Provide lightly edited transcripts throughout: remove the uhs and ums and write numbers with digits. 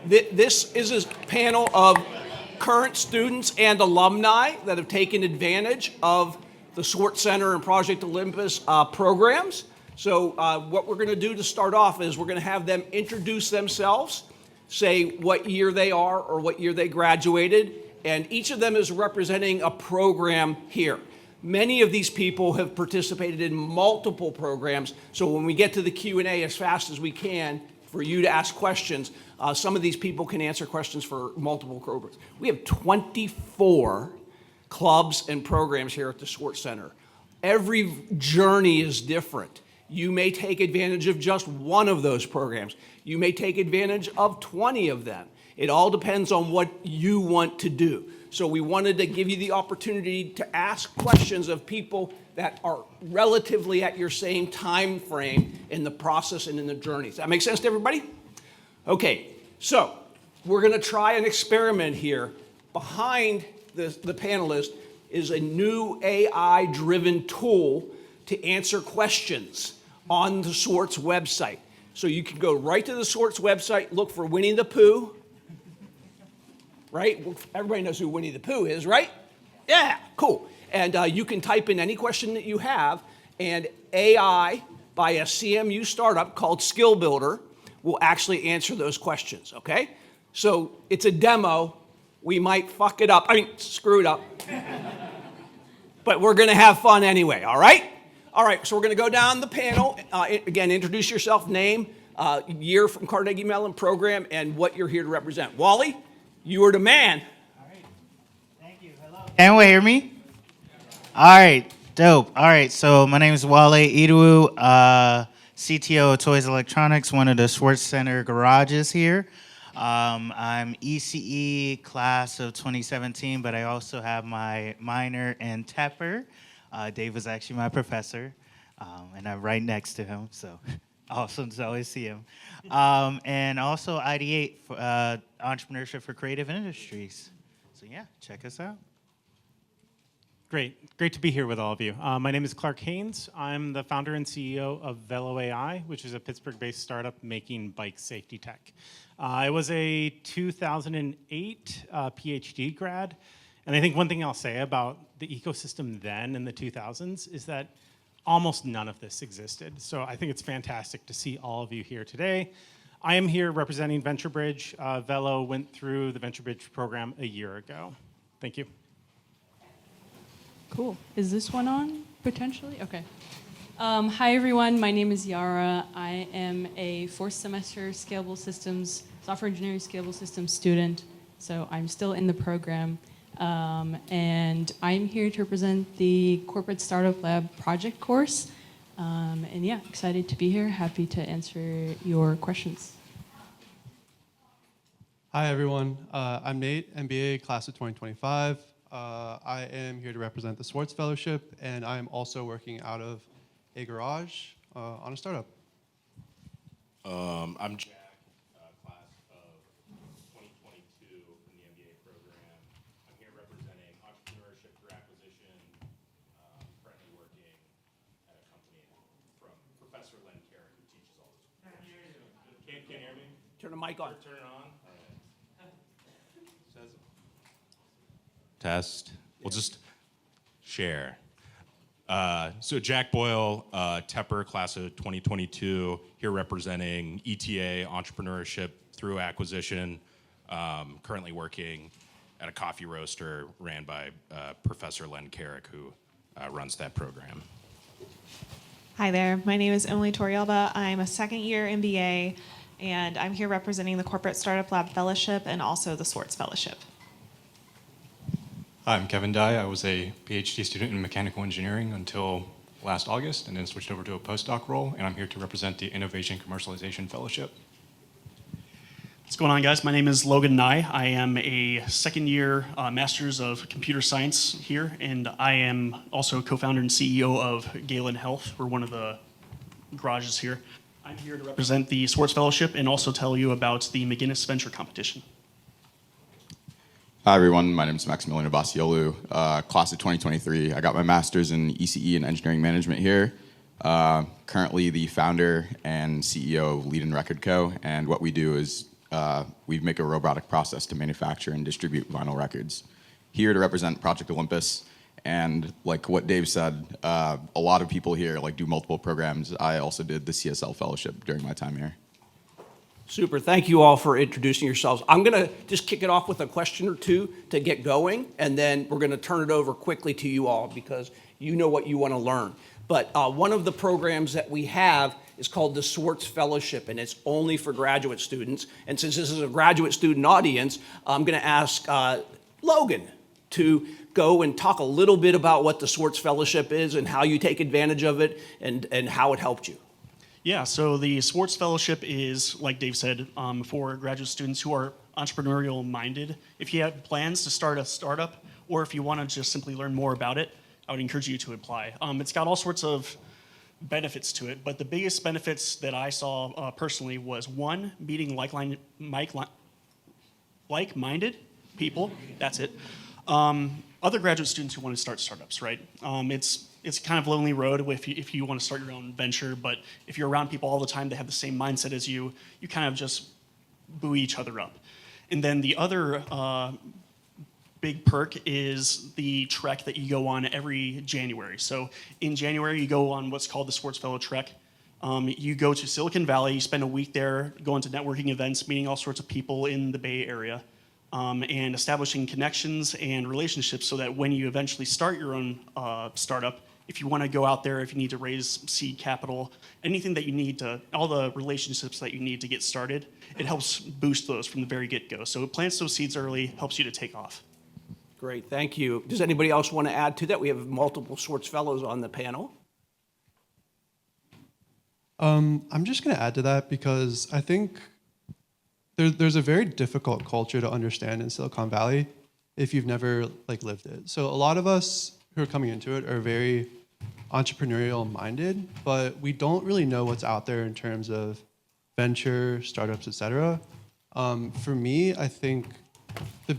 This is a panel of current students and alumni that have taken advantage of the Swartz Center and Project Olympus programs. So what we're going to do to start off is we're going to have them introduce themselves, say what year they are or what year they graduated, and each of them is representing a program here. Many of these people have participated in multiple programs, so when we get to the Q&A as fast as we can for you to ask questions, some of these people can answer questions for multiple programs. We have 24 clubs and programs here at the Swartz Center. Every journey is different. You may take advantage of just one of those programs. You may take advantage of 20 of them. It all depends on what you want to do. So we wanted to give you the opportunity to ask questions of people that are relatively at your same time frame in the process and in the journey. Does that make sense to everybody? Okay, so we're going to try an experiment here. Behind the panelist is a new AI-driven tool to answer questions on the Swartz website. So you can go right to the Swartz website, look for Winnie the Pooh, right? Everybody knows who Winnie the Pooh is, right? Yeah, cool. And you can type in any question that you have, and AI by a CMU startup called Skill Builder will actually answer those questions, okay? So it's a demo. We might fuck it up, screw it up. But we're gonna have fun anyway, all right? All right, so we're gonna go down the panel. Again, introduce yourself, name, year from Carnegie Mellon program, and what you're here to represent. Wally, you are the man. All right, thank you, hello. Can everyone hear me? All right, dope. All right, so my name is Wale Idowu, CTO of Toys Electronics, one of the Swartz Center garages here. I'm ECE class of 2017, but I also have my minor in Tepper. Dave was actually my professor, and I'm right next to him, so awesome to always see him. And also ideate for, Entrepreneurship for Creative Industries. So yeah, check us out. Great to be here with all of you. My name is Clark Haynes. I'm the founder and CEO of Velo AI, which is a Pittsburgh-based startup making bike safety tech. I was a 2008 PhD grad, and I think one thing I'll say about the ecosystem then in the 2000s is that almost none of this existed. So I think it's fantastic to see all of you here today. I am here representing VentureBridge. Velo went through the VentureBridge program a year ago. Thank you. Cool. Is this one on, potentially? Okay. Hi, everyone. My name is Yara. I am a fourth semester Scalable Systems, Software Engineering Scalable Systems student, so I'm still in the program. And I'm here to represent the Corporate Startup Lab project course. And yeah, excited to be here. Happy to answer your questions. Hi, everyone. I'm Nate, MBA, class of 2025. I am here to represent the Swartz Fellowship, and I am also working out of a garage on a startup. I'm Jack, class of 2022 from the MBA program. I'm here representing Entrepreneurship through Acquisition, currently working at a company from Professor Len Carrick, who teaches all this. Can't hear me? Turn the mic on. Turn it on. All right. Test. We'll just share. So Jack Boyle, Tepper, class of 2022, here representing ETA, Entrepreneurship through Acquisition, currently working at a coffee roaster ran by Professor Len Carrick, who runs that program. Hi there, my name is Emily Torrialba. I'm a second year MBA, and I'm here representing the Corporate Startup Lab Fellowship and also the Swartz Fellowship. Hi, I'm Kevin Dye. I was a PhD student in mechanical engineering until last August, and then switched over to a postdoc role, and I'm here to represent the Innovation Commercialization Fellowship. What's going on, guys? My name is Logan Nye. I am a second year Master's of Computer Science here, and I am also co-founder and CEO of Galen Health. We're one of the garages here. I'm here to represent the Swartz Fellowship and also tell you about the McGinnis Venture Competition. Hi, everyone. My name is Maximilian Abasiolu, class of 2023. I got my master's in ECE and engineering management here. Currently the founder and CEO of Lead and Record Co. And what we do is we make a robotic process to manufacture and distribute vinyl records. Here to represent Project Olympus, and like what Dave said, a lot of people here like do multiple programs. I also did the CSL fellowship during my time here. Super. Thank you all for introducing yourselves. I'm going to just kick it off with a question or two to get going, and then we're going to turn it over quickly to you all because you know what you want to learn. But one of the programs that we have is called the Swartz Fellowship, and it's only for graduate students. And since this is a graduate student audience, I'm going to ask Logan to go and talk a little bit about what the Swartz Fellowship is and how you take advantage of it and how it helped you. Yeah, so the Swartz Fellowship is, like Dave said, for graduate students who are entrepreneurial minded. If you have plans to start a startup, or if you want to just simply learn more about it, I would encourage you to apply. It's got all sorts of benefits to it, but the biggest benefits that I saw personally was one, meeting like-minded people. That's it. Other graduate students who want to start startups, right? It's kind of a lonely road if you want to start your own venture, but if you're around people all the time that have the same mindset as you, you kind of just buoy each other up. And then the other big perk is the trek that you go on every January. So in January, you go on what's called the Swartz Fellow Trek. You go to Silicon Valley, you spend a week there, going to networking events, meeting all sorts of people in the Bay Area, and establishing connections and relationships so that when you eventually start your own startup, if you want to go out there, if you need to raise seed capital, anything that you need to, all the relationships that you need to get started, it helps boost those from the very get-go. So it plants those seeds early, helps you to take off. Great, thank you. Does anybody else want to add to that? We have multiple Swartz Fellows on the panel. I'm just going to add to that because I think there's a very difficult culture to understand in Silicon Valley if you've never lived it. So a lot of us who are coming into it are very entrepreneurial minded, but we don't really know what's out there in terms of venture, startups, etc. For me, I think the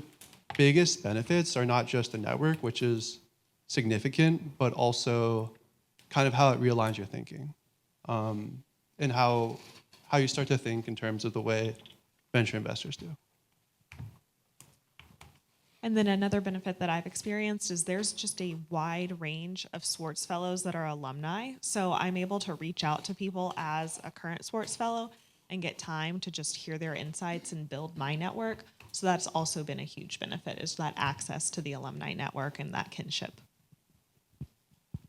biggest benefits are not just the network, which is significant, but also kind of how it realigns your thinking, and how you start to think in terms of the way venture investors do. And then another benefit that I've experienced is there's just a wide range of Swartz Fellows that are alumni. So I'm able to reach out to people as a current Swartz Fellow and get time to just hear their insights and build my network. So that's also been a huge benefit, is that access to the alumni network and that kinship.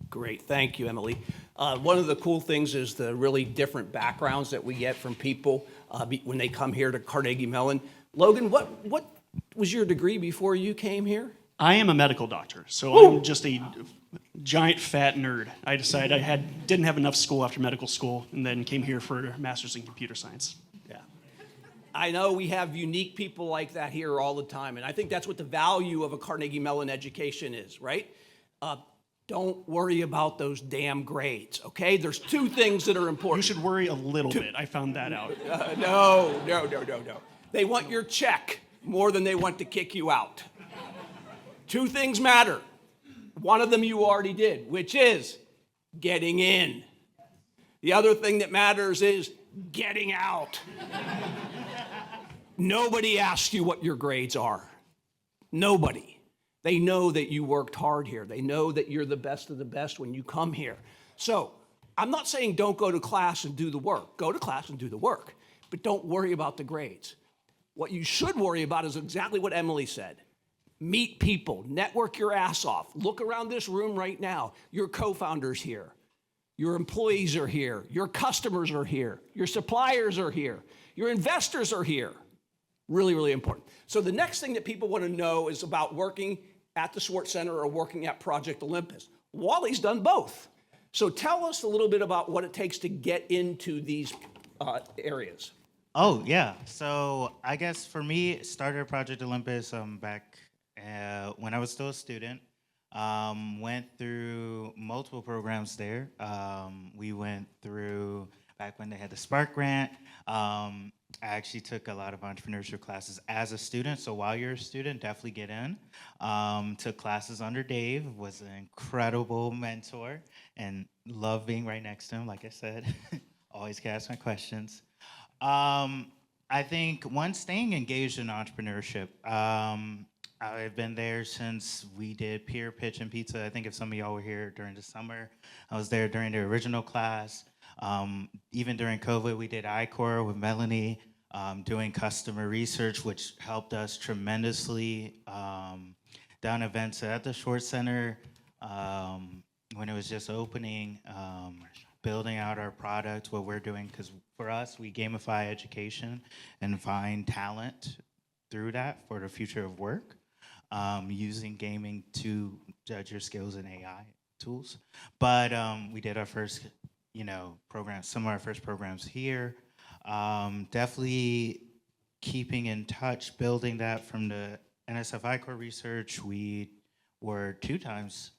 Great, thank you, Emily. One of the cool things is the really different backgrounds that we get from people when they come here to Carnegie Mellon. Logan, what was your degree before you came here? I am a medical doctor, so I'm just a giant fat nerd. I decided I didn't have enough school after medical school, and then came here for a master's in computer science. Yeah. I know we have unique people like that here all the time, and I think that's what the value of a Carnegie Mellon education is, right? Don't worry about those damn grades, okay? There's two things that are important. You should worry a little bit. I found that out. No. They want your check more than they want to kick you out. Two things matter. One of them you already did, which is getting in. The other thing that matters is getting out. Nobody asks you what your grades are. Nobody. They know that you worked hard here. They know that you're the best of the best when you come here. So I'm not saying don't go to class and do the work. Go to class and do the work, but don't worry about the grades. What you should worry about is exactly what Emily said. Meet people, network your ass off. Look around this room right now. Your co-founders here. Your employees are here. Your customers are here. Your suppliers are here. Your investors are here. Really, really important. So the next thing that people want to know is about working at the Swartz Center or working at Project Olympus. Wally's done both. So tell us a little bit about what it takes to get into these areas. Oh, yeah. So I guess for me, it started at Project Olympus back when I was still a student. Went through multiple programs there. We went through back when they had the Spark Grant. I actually took a lot of entrepreneurship classes as a student. So while you're a student, definitely get in. Took classes under Dave, was an incredible mentor, and love being right next to him, like I said. Always can ask my questions. I I think one, staying engaged in entrepreneurship. I've been there since we did Peer Pitch and Pizza. I think if some of y'all were here during the summer, I was there during the original class. Even during COVID, we did iCore with Melanie, doing customer research, which helped us tremendously. Down events at the Swartz Center when it was just opening, building out our product, what we're doing, because for us, we gamify education and find talent through that for the future of work, using gaming to judge your skills in AI tools. But we did our first, programs, some of our first programs here. Definitely keeping in touch, building that from the NSF iCore research. We were 2 times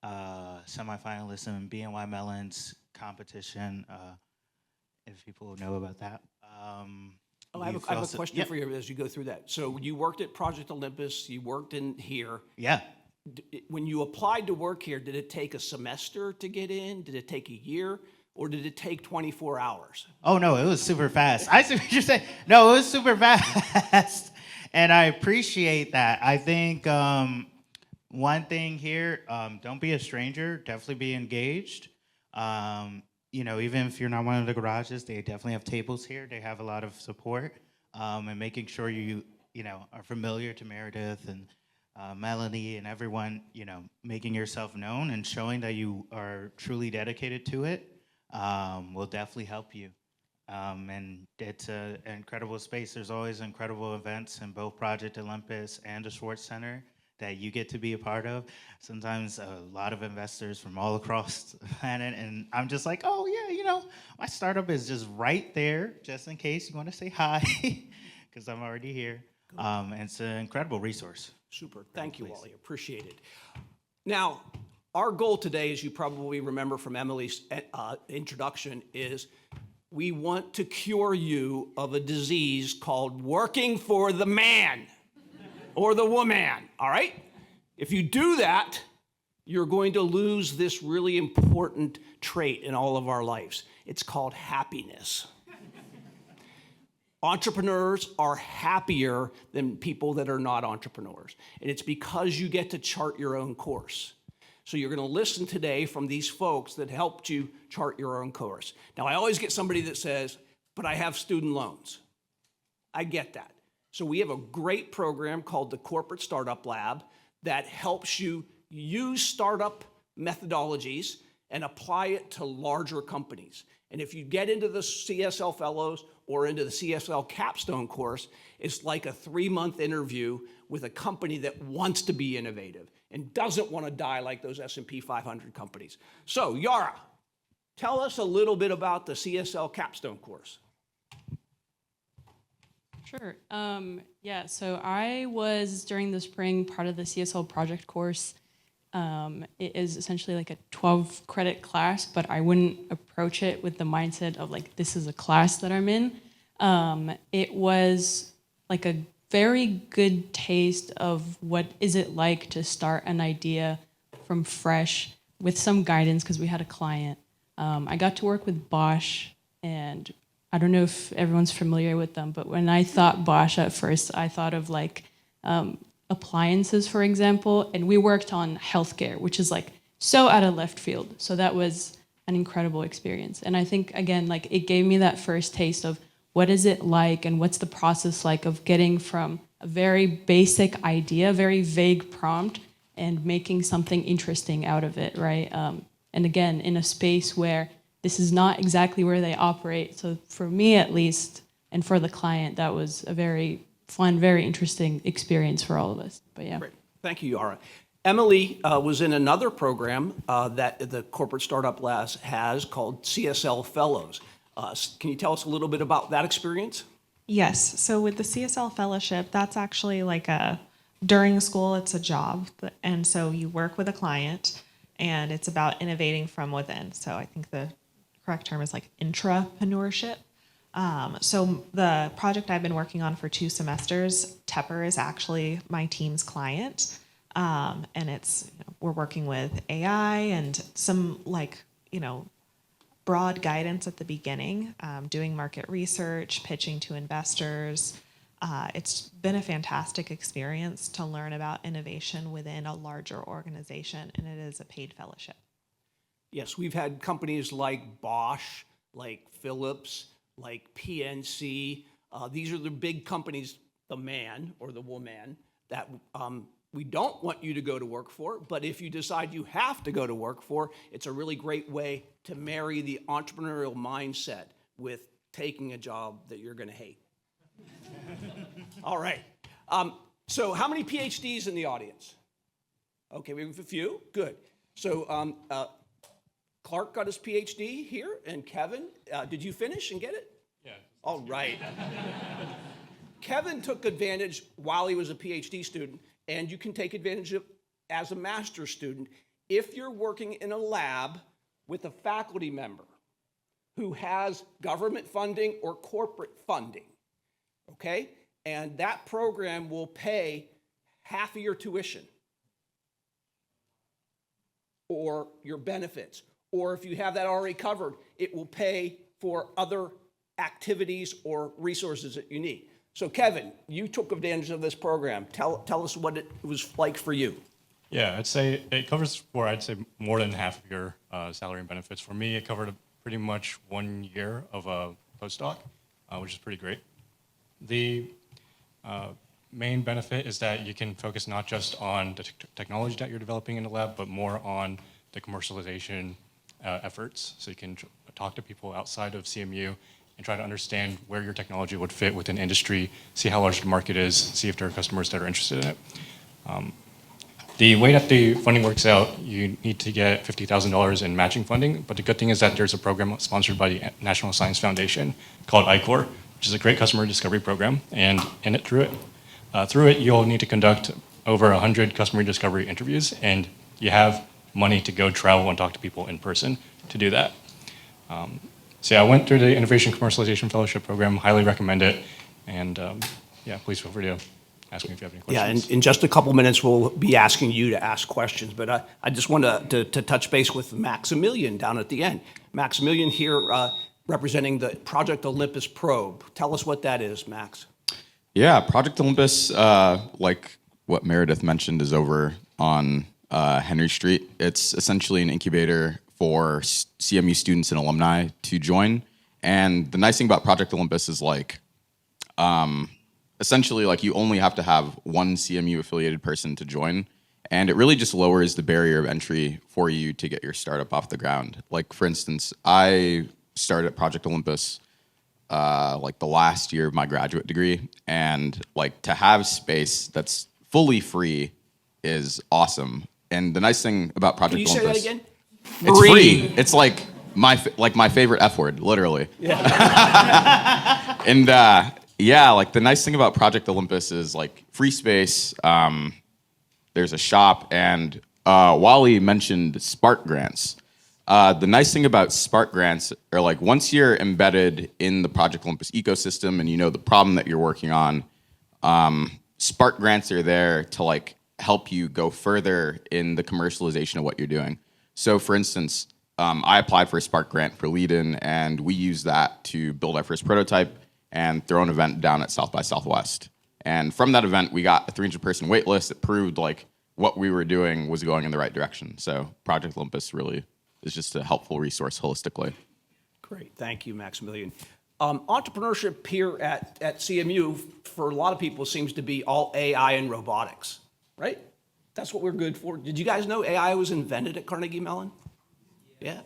semifinalists in BNY Mellon's competition, if people know about that. I have a question for you as you go through that. So you worked at Project Olympus, you worked in here. Yeah. When you applied to work here, did it take a semester to get in? Did it take a year? Or did it take 24 hours? Oh, no, it was super fast. I see what you're saying. No, it was super fast. And I appreciate that. I think one thing here, don't be a stranger. Definitely be engaged. Even if you're not one of the garages, they definitely have tables here. They have a lot of support, and making sure you are familiar to Meredith and Melanie and everyone. Making yourself known and showing that you are truly dedicated to it will definitely help you. And it's an incredible space. There's always incredible events in both Project Olympus and the Swartz Center that you get to be a part of. Sometimes a lot of investors from all across the planet, and I'm just like, oh yeah, my startup is just right there, just in case you want to say hi, because I'm already here. And it's an incredible resource. Super. Thank you, Wally. Appreciate it. Now, our goal today, as you probably remember from Emily's introduction, is we want to cure you of a disease called working for the man or the woman, all right? If you do that, you're going to lose this really important trait in all of our lives. It's called happiness. Entrepreneurs are happier than people that are not entrepreneurs, and it's because you get to chart your own course. So you're going to listen today from these folks that helped you chart your own course. Now, I always get somebody that says, but I have student loans. I get that. So we have a great program called the Corporate Startup Lab that helps you use startup methodologies and apply it to larger companies. And if you get into the CSL Fellows or into the CSL Capstone course, it's like a 3-month interview with a company that wants to be innovative and doesn't want to die like those S&P 500 companies. So, Yara, tell us a little bit about the CSL Capstone course. Sure. So I was, during the spring, part of the CSL project course. It is essentially like a 12-credit class, but I wouldn't approach it with the mindset of like, this is a class that I'm in. It was like a very good taste of what is it like to start an idea from fresh with some guidance, because we had a client. I got to work with Bosch, and I don't know if everyone's familiar with them, but when I thought Bosch at first, I thought of like appliances, for example, and we worked on healthcare, which is like so out of left field. So that was an incredible experience. And I think, again, like it gave me that first taste of what is it like and what's the process like of getting from a very basic idea, very vague prompt, and making something interesting out of it, right? And again, in a space where this is not exactly where they operate. So for me, at least, and for the client, that was a very fun, very interesting experience for all of us. But yeah. Great. Thank you, Yara. Emily was in another program that the Corporate Startup Lab has called CSL Fellows. Can you tell us a little bit about that experience? Yes. So with the CSL Fellowship, that's actually like during school, it's a job. And so you work with a client, and it's about innovating from within. So I think the correct term is like intrapreneurship. So the project I've been working on for 2 semesters, Tepper is actually my team's client. And it's, we're working with AI and some broad guidance at the beginning, doing market research, pitching to investors. It's been a fantastic experience to learn about innovation within a larger organization, and it is a paid fellowship. Yes, we've had companies like Bosch, like Philips, like PNC. These are the big companies, the man or the woman, that we don't want you to go to work for, but if you decide you have to go to work for, it's a really great way to marry the entrepreneurial mindset with taking a job that you're going to hate. All right. So how many PhDs in the audience? Okay, we have a few. Good. So Clark got his PhD here, and Kevin, did you finish and get it? Yeah. All right. Kevin took advantage while he was a PhD student, and you can take advantage of as a master's student if you're working in a lab with a faculty member who has government funding or corporate funding, okay? And that program will pay half of your tuition or your benefits. Or if you have that already covered, it will pay for other activities or resources that you need. So Kevin, you took advantage of this program. Tell us what it was like for you. Yeah, I'd say it covers for, I'd say, more than half of your salary and benefits. For me, it covered pretty much 1 year of a postdoc, which is pretty great. The main benefit is that you can focus not just on the technology that you're developing in the lab, but more on the commercialization efforts. So you can talk to people outside of CMU and try to understand where your technology would fit within industry, see how large the market is, see if there are customers that are interested in it. The way that the funding works out, you need to get $50,000 in matching funding, but the good thing is that there's a program sponsored by the National Science Foundation called ICOR, which is a great customer discovery program, and through it, you'll need to conduct over 100 customer discovery interviews, and you have money to go travel and talk to people in person to do that. So yeah, I went through the Innovation Commercialization Fellowship program, highly recommend it, and yeah, please feel free to ask me if you have any questions. Yeah, in just a couple minutes, we'll be asking you to ask questions, but I just want to touch base with Maximilian down at the end. Maximilian here representing the Project Olympus probe. Tell us what that is, Max. Yeah, Project Olympus, like what Meredith mentioned, is over on Henry Street. It's essentially an incubator for CMU students and alumni to join. And the nice thing about Project Olympus is like, essentially like you only have to have one CMU affiliated person to join. And it really just lowers the barrier of entry for you to get your startup off the ground. Like for instance, I started at Project Olympus like the last year of my graduate degree. And like to have space that's fully free is awesome. And the nice thing about Project Olympus— Can you say that again? It's free. It's like my favorite F word, literally. Yeah. And yeah, like the nice thing about Project Olympus is like free space. There's a shop, and Wally mentioned Spark grants. The nice thing about Spark grants are like once you're embedded in the Project Olympus ecosystem and you know the problem that you're working on, Spark grants are there to like help you go further in the commercialization of what you're doing. So for instance, I applied for a Spark grant for Lead-In, and we used that to build our first prototype and throw an event down at South by Southwest. And from that event, we got a 300-person wait list that proved like what we were doing was going in the right direction. So Project Olympus really is just a helpful resource holistically. Great, thank you, Maximilian. Entrepreneurship here at CMU, for a lot of people, seems to be all AI and robotics, right? That's what we're good for. Did you guys know AI was invented at Carnegie Mellon? Yeah.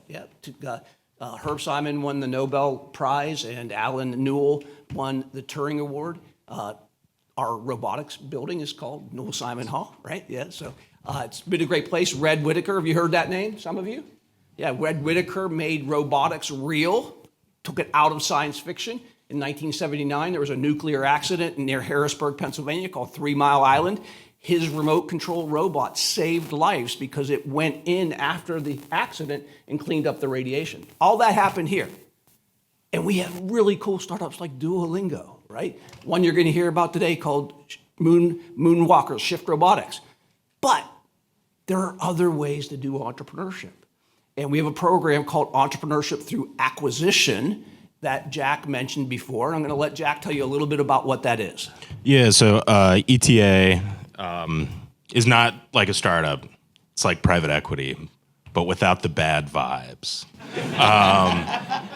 Herb Simon won the Nobel Prize, and Alan Newell won the Turing Award. Our robotics building is called Newell Simon Hall, right? Yeah, so it's been a great place. Red Whittaker, have you heard that name, some of you? Yeah, Red Whittaker made robotics real, took it out of science fiction. In 1979, there was a nuclear accident near Harrisburg, Pennsylvania called 3 Mile Island. His remote control robot saved lives because it went in after the accident and cleaned up the radiation. All that happened here. And we have really cool startups like Duolingo, right? One you're going to hear about today called Moonwalkers, Shift Robotics. But there are other ways to do entrepreneurship. And we have a program called Entrepreneurship Through Acquisition that Jack mentioned before. And I'm going to let Jack tell you a little bit about what that is. Yeah, so ETA is not like a startup. It's like private equity, but without the bad vibes.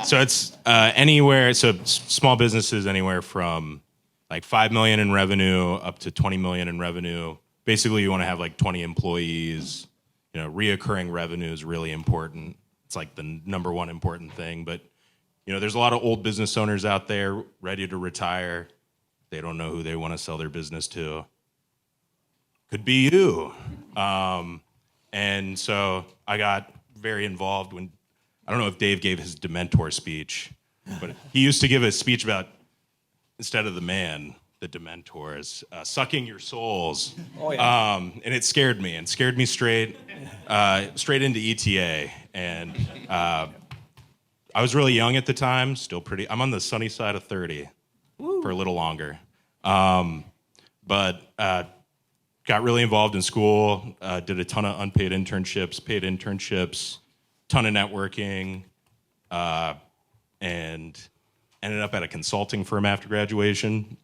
So it's anywhere, so small businesses anywhere from like 5 million in revenue up to 20 million in revenue. Basically, you want to have like 20 employees. You know, reoccurring revenue is really important. It's like the number one important thing. But, you know, there's a lot of old business owners out there ready to retire. They don't know who they want to sell their business to. Could be you. And so I got very involved when, I don't know if Dave gave his Dementor speech, but he used to give a speech about, instead of the man, the Dementors, sucking your souls. Oh, yeah. And it scared me, and scared me straight into ETA. And I was really young at the time, still pretty, I'm on the sunny side of 30 for a little longer. But got really involved in school, did a ton of unpaid internships, paid internships, ton of networking, and ended up at a consulting firm after graduation,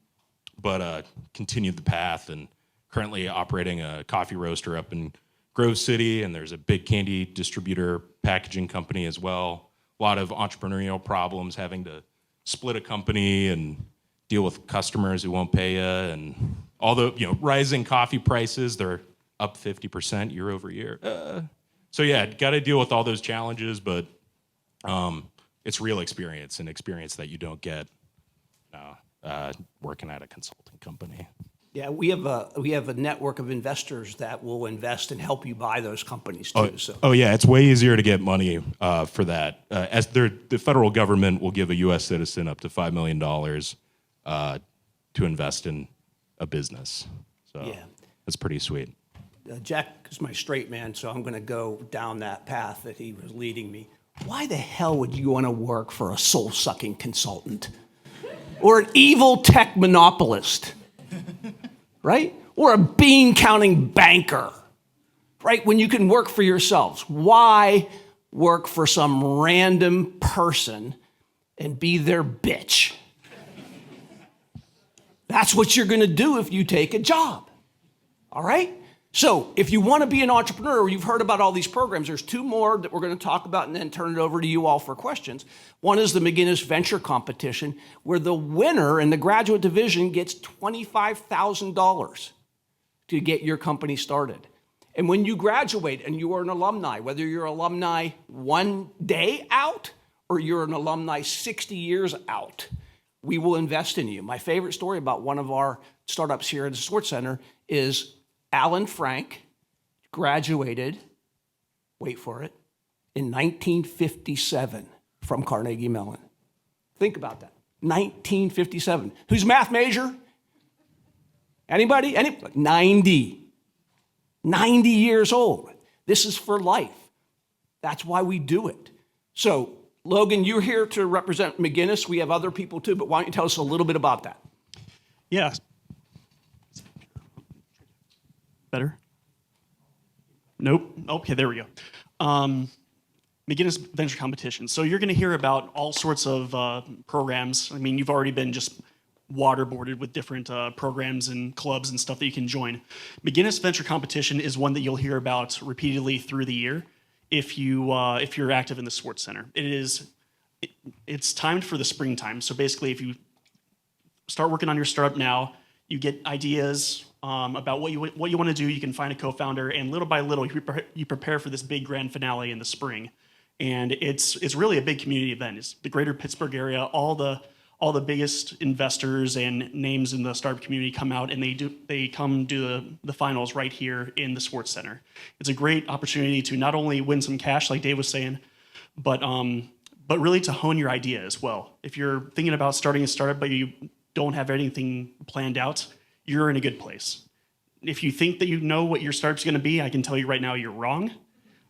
but continued the path and currently operating a coffee roaster up in Grove City, and there's a big candy distributor packaging company as well. A lot of entrepreneurial problems, having to split a company and deal with customers who won't pay you, and all the rising coffee prices. They're up 50% year over year. So yeah, got to deal with all those challenges, but it's real experience, and experience that you don't get working at a consulting company. Yeah, we have a network of investors that will invest and help you buy those companies too. Oh yeah, it's way easier to get money for that. As the federal government will give a U.S. citizen up to $5 million to invest in a business. So Yeah. that's pretty sweet. Jack is my straight man, so I'm going to go down that path that he was leading me. Why the hell would you want to work for a soul-sucking consultant? Or an evil tech monopolist? Right? Or a bean-counting banker? Right? When you can work for yourselves. Why work for some random person and be their bitch? That's what you're going to do if you take a job. All right? So if you want to be an entrepreneur, you've heard about all these programs. There's two more that we're going to talk about and then turn it over to you all for questions. One is the McGinnis Venture Competition, where the winner in the graduate division gets $25,000 to get your company started. And when you graduate and you are an alumni, whether you're alumni 1 day out or you're an alumni 60 years out, we will invest in you. My favorite story about one of our startups here at the Swartz Center is Alan Frank graduated, wait for it, in 1957 from Carnegie Mellon. Think about that, 1957. Who's math major? Anybody? 90 years old. This is for life. That's why we do it. So, Logan, you're here to represent McGinnis. We have other people too, but why don't you tell us a little bit about that? Yeah. Better? Nope. Okay, there we go. McGinnis Venture Competition. So you're going to hear about all sorts of programs. I mean, you've already been just waterboarded with different programs and clubs and stuff that you can join. McGinnis Venture Competition is one that you'll hear about repeatedly through the year if you're active in the Swartz Center. It's timed for the springtime. So basically, if you start working on your startup now, you get ideas about what you want to do. You can find a co-founder, and little by little, you prepare for this big grand finale in the spring. And it's really a big community event. It's the greater Pittsburgh area. All the biggest investors and names in the startup community come out, and they come do the finals right here in the Swartz Center. It's a great opportunity to not only win some cash, like Dave was saying, but really to hone your idea as well. If you're thinking about starting a startup but you don't have anything planned out, you're in a good place. If you think that you know what your startup's going to be, I can tell you right now you're wrong.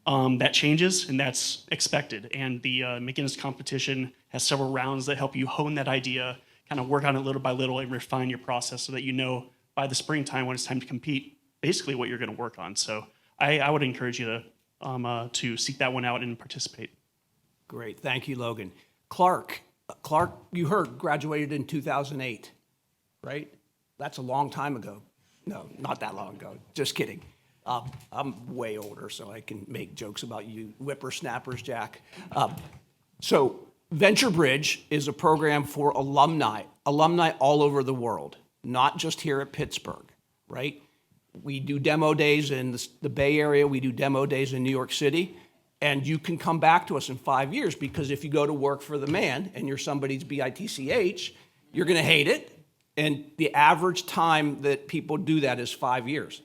That changes, and that's expected. And the McGinnis competition has several rounds that help you hone that idea, kind of work on it little by little, and refine your process so that you know by the springtime when it's time to compete, basically what you're going to work on. So I would encourage you to to seek that one out and participate. Great. Thank you, Logan. Clark, you heard, graduated in 2008, right? That's a long time ago. No, not that long ago. Just kidding. I'm way older, so I can make jokes about you whippersnappers, Jack. So Venture Bridge is a program for alumni all over the world, not just here at Pittsburgh, right? We do demo days in the Bay Area. We do demo days in New York City. And you can come back to us in 5 years, because if you go to work for the man and you're somebody's BITCH, you're going to hate it. And the average time that people do that is 5 years.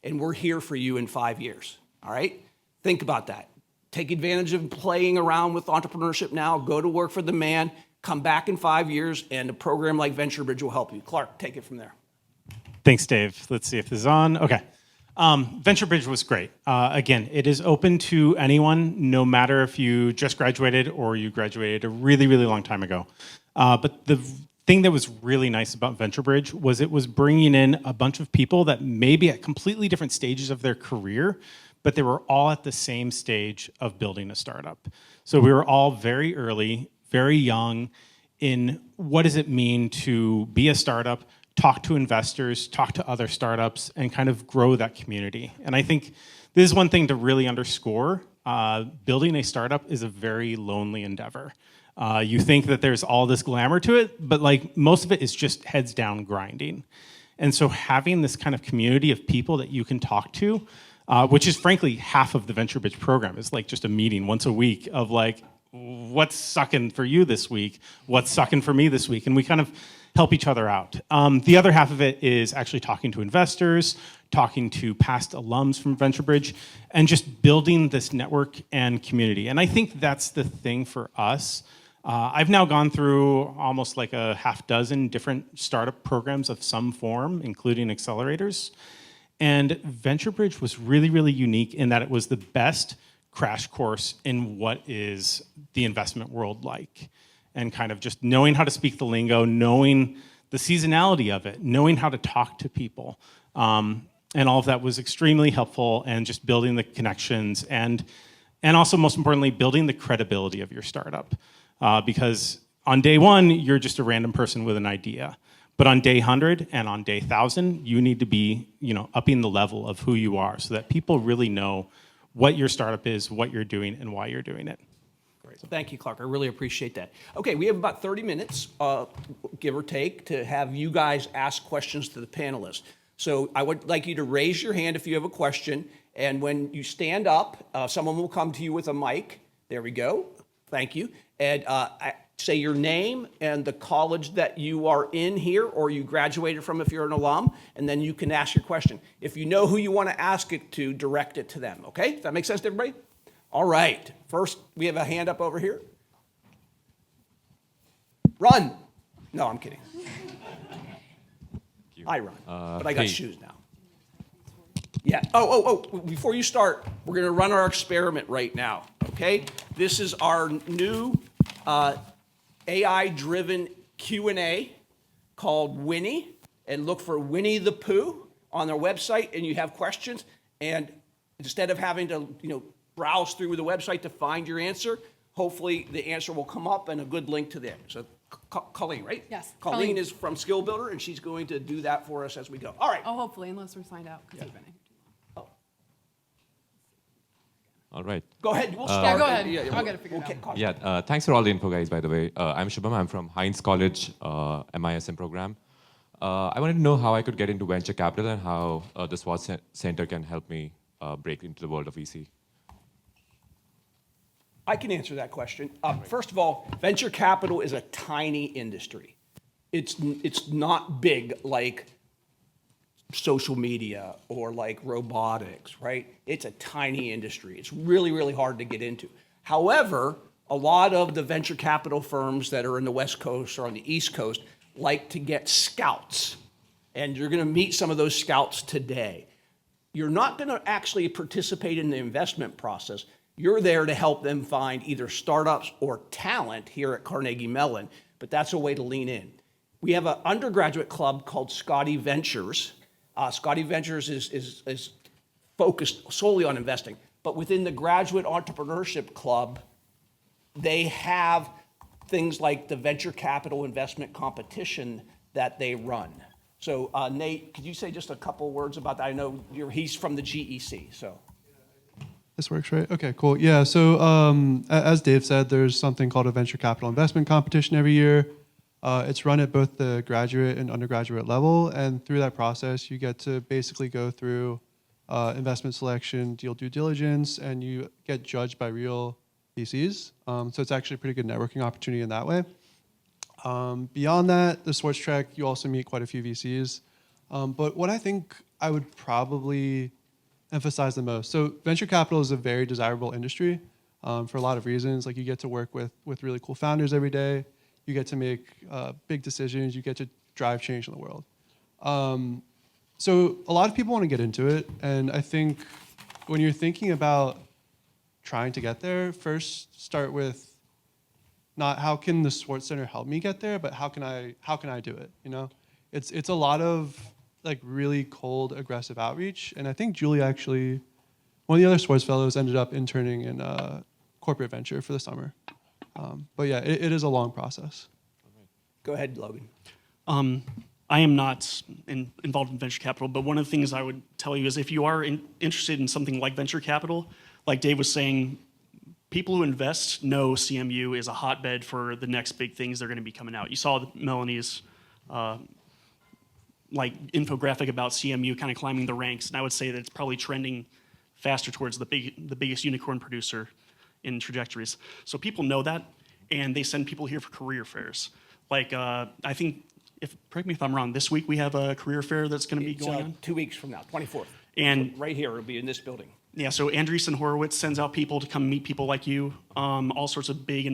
And we're here for you in 5 years, all right? Think about that. Take advantage of playing around with entrepreneurship now. Go to work for the man. Come back in 5 years, and a program like Venture Bridge will help you. Clark, take it from there. Thanks, Dave. Let's see if this is on. Okay. Venture Bridge was great. Again, it is open to anyone, no matter if you just graduated or you graduated a really, really long time ago. But the thing that was really nice about Venture Bridge was it was bringing in a bunch of people that may be at completely different stages of their career, but they were all at the same stage of building a startup. So we were all very early, very young in what does it mean to be a startup, talk to investors, talk to other startups, and kind of grow that community. And I think this is one thing to really underscore. Building a startup is a very lonely endeavor. You think that there's all this glamour to it, but like most of it is just heads down grinding. And so having this kind of community of people that you can talk to, which is frankly half of the Venture Bridge program, is like just a meeting once a week of like, what's sucking for you this week? What's sucking for me this week? And we kind of help each other out. The other half of it is actually talking to investors, talking to past alums from Venture Bridge, and just building this network and community. And I think that's the thing for us. I've now gone through almost like a half dozen different startup programs of some form, including accelerators. And Venture Bridge was really, really unique in that it was the best crash course in what is the investment world like. And kind of just knowing how to speak the lingo, knowing the seasonality of it, knowing how to talk to people. And all of that was extremely helpful, and just building the connections and also, most importantly, building the credibility of your startup. Because on day one, you're just a random person with an idea. But on day 100 and on day 1,000, you need to be, upping the level of who you are so that people really know what your startup is, what you're doing, and why you're doing it. Great. Thank you, Clark. I really appreciate that. Okay, we have about 30 minutes, give or take, to have you guys ask questions to the panelists. So I would like you to raise your hand if you have a question, and when you stand up, someone will come to you with a mic. There we go. Thank you. And say your name and the college that you are in here or you graduated from if you're an alum, and then you can ask your question. If you know who you want to ask it to, direct it to them, okay? Does that make sense to everybody? All right. First, we have a hand up over here. Run. No, I'm kidding. I run, but I got shoes now. Yeah. Oh, before you start, we're going to run our experiment right now, okay? This is our new AI-driven Q&A called Winnie, and look for Winnie the Pooh on their website, and you have questions, and instead of having to, browse through the website to find your answer, hopefully the answer will come up and a good link to them. So Colleen, right? Yes. Colleen is from Skill Builder, and she's going to do that for us as we go. All right. Oh, hopefully, unless we find out, because we've been here too long. All right. Go ahead. We'll start. Yeah, go ahead. Yeah, I'll get it figured out. Yeah, thanks for all the info, guys, by the way. I'm Shubham. I'm from Heinz College MISM program. I wanted to know how I could get into venture capital and how the Swartz Center can help me break into the world of VC. I can answer that question. First of all, venture capital is a tiny industry. It's not big like social media or like robotics, right? It's a tiny industry. It's really, really hard to get into. However, a lot of the venture capital firms that are in the West Coast or on the East Coast like to get scouts. And you're going to meet some of those scouts today. You're not going to actually participate in the investment process. You're there to help them find either startups or talent here at Carnegie Mellon, but that's a way to lean in. We have an undergraduate club called Scotty Ventures. Scotty Ventures is focused solely on investing. But within the Graduate Entrepreneurship Club, they have things like the venture capital investment competition that they run. So Nate, could you say just a couple words about that? I know he's from the GEC, so. This works, right? Okay, cool. Yeah, so as Dave said, there's something called a venture capital investment competition every year. It's run at both the graduate and undergraduate level, and through that process, you get to basically go through investment selection, deal due diligence, and you get judged by real VCs. So it's actually a pretty good networking opportunity in that way. Beyond that, the Swartz track, you also meet quite a few VCs. But what I think I would probably emphasize the most, so venture capital is a very desirable industry for a lot of reasons. Like you get to work with really cool founders every day. You get to make big decisions. You get to drive change in the world. So a lot of people want to get into it. And I think when you're thinking about trying to get there, first start with not how can the Swartz Center help me get there, but how can I do it? You know, it's a lot of like really cold, aggressive outreach. And I think Julie actually, one of the other Swartz fellows ended up interning in corporate venture for the summer. But yeah, it is a long process. Go ahead, Logan. I am not involved in venture capital, but one of the things I would tell you is if you are interested in something like venture capital, like Dave was saying, people who invest know CMU is a hotbed for the next big things that are going to be coming out. You saw Melanie's infographic about CMU kind of climbing the ranks, and I would say that it's probably trending faster towards the biggest unicorn producer in trajectories. So people know that, and they send people here for career fairs. Like I think, correct me if I'm wrong, this week we have a career fair that's going to be going on. 2 weeks from now, 24th. And right here, it'll be in this building. Yeah, so Andreessen Horowitz sends out people to come meet people like you, all sorts of big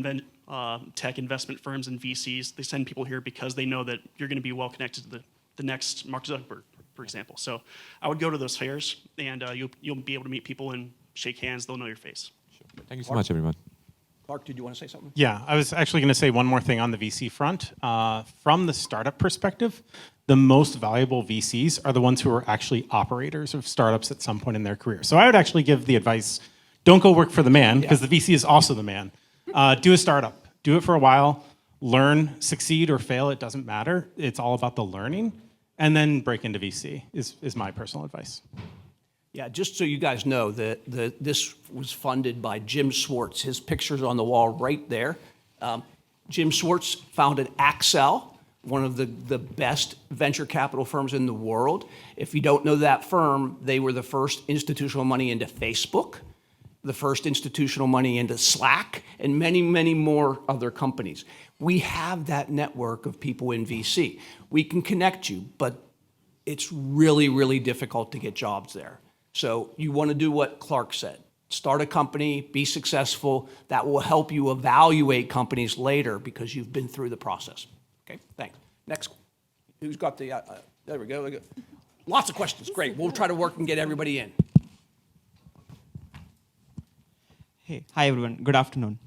tech investment firms and VCs. They send people here because they know that you're going to be well connected to the next Mark Zuckerberg, for example. So I would go to those fairs, and you'll be able to meet people and shake hands. They'll know your face. Sure. Thank you so much, everyone. Clark, did you want to say something? Yeah, I was actually going to say one more thing on the VC front. From the startup perspective, the most valuable VCs are the ones who are actually operators of startups at some point in their career. So I would actually give the advice, don't go work for the man, because the VC is also the man. Do a startup. Do it for a while. Learn, succeed or fail, it doesn't matter. It's all about the learning. And then break into VC is my personal advice. Yeah, just so you guys know, this was funded by Jim Swartz. His picture's on the wall right there. Jim Swartz founded Accel, one of the best venture capital firms in the world. If you don't know that firm, they were the first institutional money into Facebook, the first institutional money into Slack, and many, many more other companies. We have that network of people in VC. We can connect you, but it's really, really difficult to get jobs there. So you want to do what Clark said. Start a company, be successful. That will help you evaluate companies later because you've been through the process. Okay, thanks. Next, who's got the, there we go. Lots of questions, great. We'll try to work and get everybody in. Hey, hi everyone, good afternoon.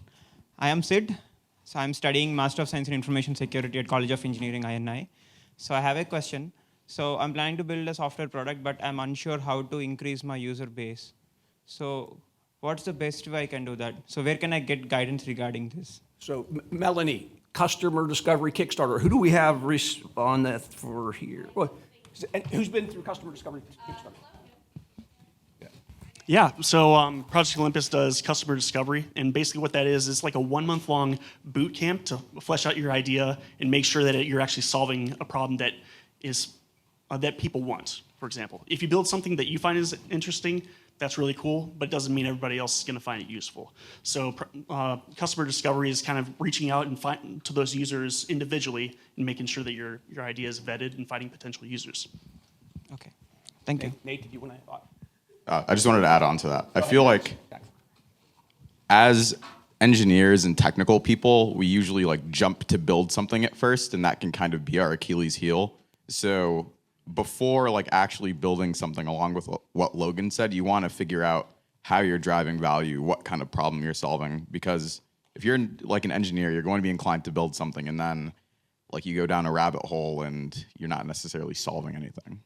I am Sid. So I'm studying Master of Science in Information Security at College of Engineering, INI. So I have a question. So I'm planning to build a software product, but I'm unsure how to increase my user base. So what's the best way I can do that? So where can I get guidance regarding this? So Melanie, customer discovery Kickstarter. Who do we have on that for here? Who's been through customer discovery Kickstarter? Yeah, so Project Olympus does customer discovery, and basically what that is like a 1 month long boot camp to flesh out your idea and make sure that you're actually solving a problem that is that people want, for example. If you build something that you find is interesting, that's really cool, but it doesn't mean everybody else is going to find it useful. So customer discovery is kind of reaching out and to those users individually and making sure that your idea is vetted and finding potential users. Okay, thank you. Nate, did you want to? I just wanted to add on to that. I feel like as engineers and technical people, we usually like jump to build something at first, and that can kind of be our Achilles heel. So before like actually building something, along with what Logan said, you want to figure out how you're driving value, what kind of problem you're solving. Because if you're like an engineer, you're going to be inclined to build something, and then like you go down a rabbit hole and you're not necessarily solving anything.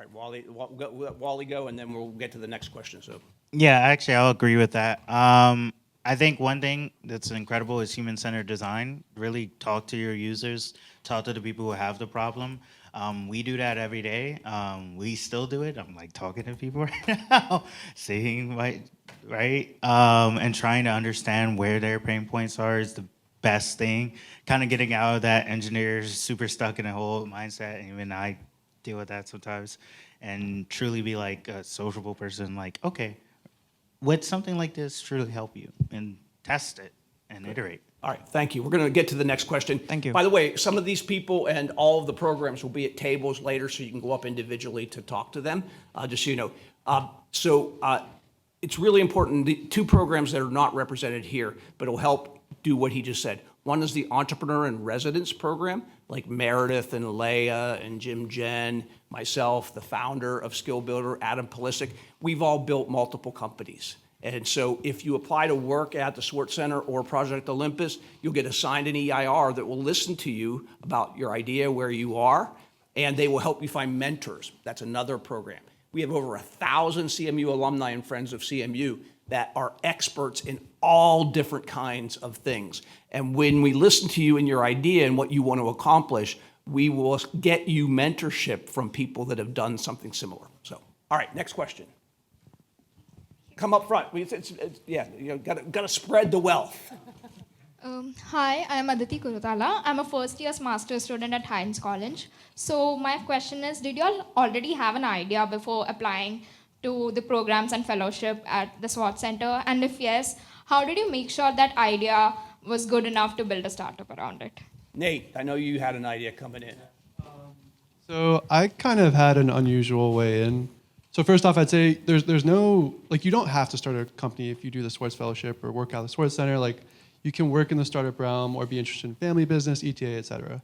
All right, Wally, we'll let Wally go, and then we'll get to the next question. So, Yeah, actually, I'll agree with that. I think one thing that's incredible is human-centered design. Really talk to your users, talk to the people who have the problem. We do that every day. We still do it. I'm like talking to people right now, seeing right, and trying to understand where their pain points are is the best thing. Kind of getting out of that engineers super stuck in a whole mindset, and even I deal with that sometimes, and truly be like a sociable person. Like, okay, would something like this truly help you? And test it and iterate. all right, thank you. We're going to get to the next question. Thank you. By the way, some of these people and all of the programs will be at tables later, so you can go up individually to talk to them, just so you know. It's really important. The two programs that are not represented here, but it'll help do what he just said. One is the Entrepreneur in Residence program, like Meredith and Leah and Jim Jen, myself, the founder of Skill Builder, Adam Polisic. We've all built multiple companies. And so if you apply to work at the Swartz Center or Project Olympus, you'll get assigned an EIR that will listen to you about your idea, where you are, and they will help you find mentors. That's another program. We have over 1,000 CMU alumni and friends of CMU that are experts in all different kinds of things. And when we listen to you and your idea and what you want to accomplish, we will get you mentorship from people that have done something similar. So, all right, next question. Come up front. Got to spread the wealth. Hi, I'm Aditi Kurutala. I'm a first year's master's student at Hines College. So my question is, did you all already have an idea before applying to the programs and fellowship at the Swartz Center? And if yes, how did you make sure that idea was good enough to build a startup around it? Nate, I know you had an idea coming in. So I kind of had an unusual way in. So first off, I'd say there's no, like, you don't have to start a company if you do the Swartz Fellowship or work out of the Swartz Center. Like, you can work in the startup realm or be interested in family business, ETA, et cetera.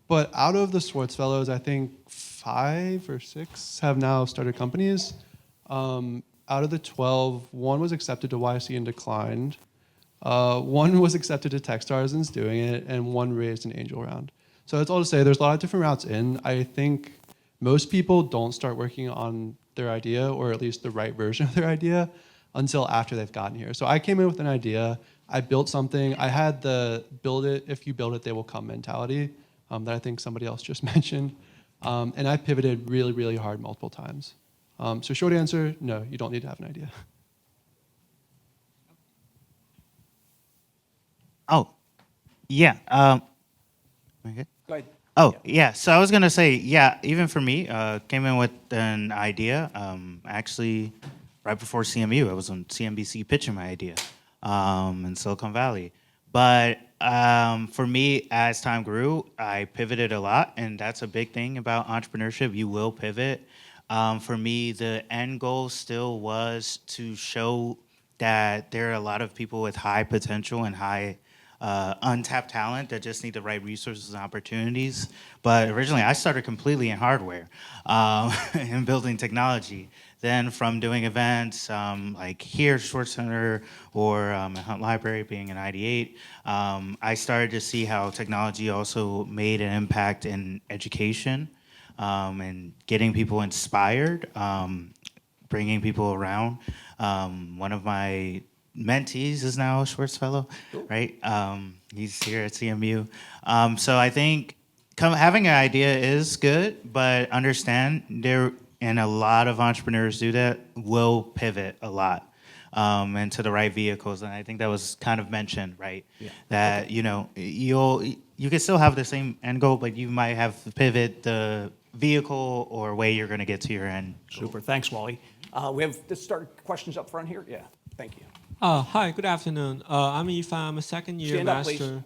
But out of the Swartz Fellows, I think 5 or 6 have now started companies. Out of the 12, 1 was accepted to YC and declined. 1 was accepted to Techstars and is doing it, and 1 raised an angel round. So that's all to say, there's a lot of different routes in. I think most people don't start working on their idea, or at least the right version of their idea, until after they've gotten here. So I came in with an idea. I built something. I had the build it, if you build it, they will come mentality that I think somebody else just mentioned. And I pivoted really, really hard multiple times. So short answer, no, you don't need to have an idea. Oh, yeah. Okay. Go ahead. Oh, yeah. So I was going to say, yeah, even for me, came in with an idea. Actually, right before CMU, I was on CNBC pitching my idea in Silicon Valley. But for me, as time grew, I pivoted a lot, and that's a big thing about entrepreneurship. You will pivot. For me, the end goal still was to show that there are a lot of people with high potential and high untapped talent that just need the right resources and opportunities. But originally, I started completely in hardware and building technology. Then from doing events like here, Swartz Center, or at Hunt Library, being an ID8, I started to see how technology also made an impact in education and getting people inspired, bringing people around. One of my mentees is now a Swartz Fellow, right? He's here at CMU. So I think having an idea is good, but understand and a lot of entrepreneurs do that, will pivot a lot into the right vehicles. And I think that was kind of mentioned, right? Yeah. That, you know, you can still have the same end goal, but you might have to pivot the vehicle or way you're going to get to your end goal. Super. Thanks, Wally. We have to start questions up front here. Yeah. Thank you. Hi, good afternoon. I'm Aoife. I'm a second-year Stand up, master. please.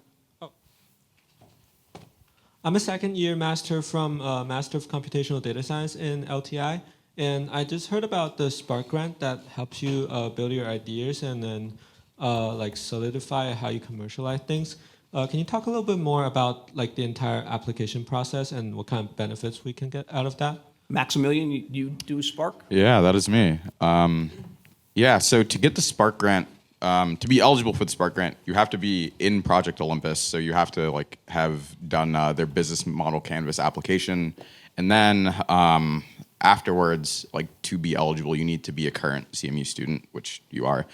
I'm a second-year master from Master of Computational Data Science in LTI, and I just heard about the Spark grant that helps you build your ideas and then like solidify how you commercialize things. Can you talk a little bit more about like the entire application process and what kind of benefits we can get out of that? Maximilian, you do Spark? Yeah, that is me. Yeah, so to get the Spark grant, To be eligible for the Spark grant, you have to be in Project Olympus. So you have to like have done their business model canvas application. And then afterwards, like to be eligible, you need to be a current CMU student, which you are.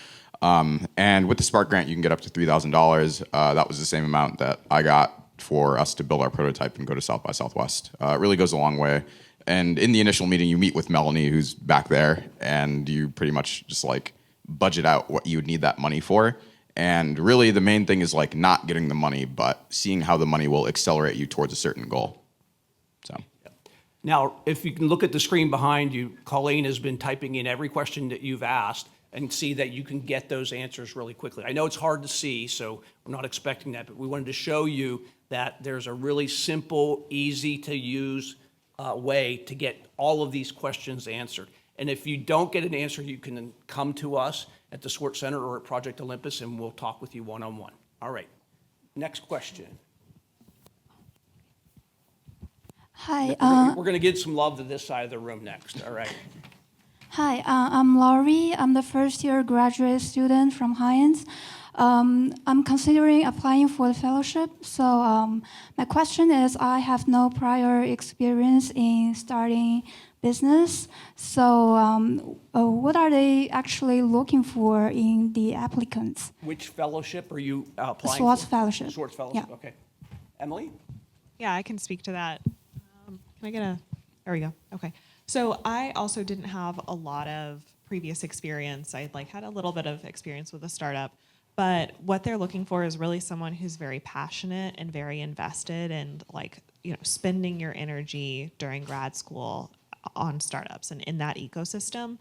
And with the Spark grant, you can get up to $3,000. That was the same amount that I got for us to build our prototype and go to South by Southwest. It really goes a long way. And in the initial meeting, you meet with Melanie, who's back there, and you pretty much just like budget out what you would need that money for. And really the main thing is like not getting the money, but seeing how the money will accelerate you towards a certain goal. So. Now, if you can look at the screen behind you, Colleen has been typing in every question that you've asked and see that you can get those answers really quickly. I know it's hard to see, so we're not expecting that, but we wanted to show you that there's a really simple, easy to use way to get all of these questions answered. And if you don't get an answer, you can come to us at the Swartz Center or at Project Olympus, and we'll talk with you one-on-one. All right, next question. Hi. We're going to give some love to this side of the room next. All right. Hi, I'm Laurie. I'm the first-year graduate student from Heinz. I'm considering applying for the fellowship. So my question is, I have no prior experience in starting business. So what are they actually looking for in the applicants? Which fellowship are you applying Swartz for? Fellowship. Swartz Fellowship, Yeah. okay. Emily? Yeah, I can speak to that. Can I get a, there we go, okay. So I also didn't have a lot of previous experience. I like had a little bit of experience with a startup, but what they're looking for is really someone who's very passionate and very invested and like, you know, spending your energy during grad school on startups and in that ecosystem.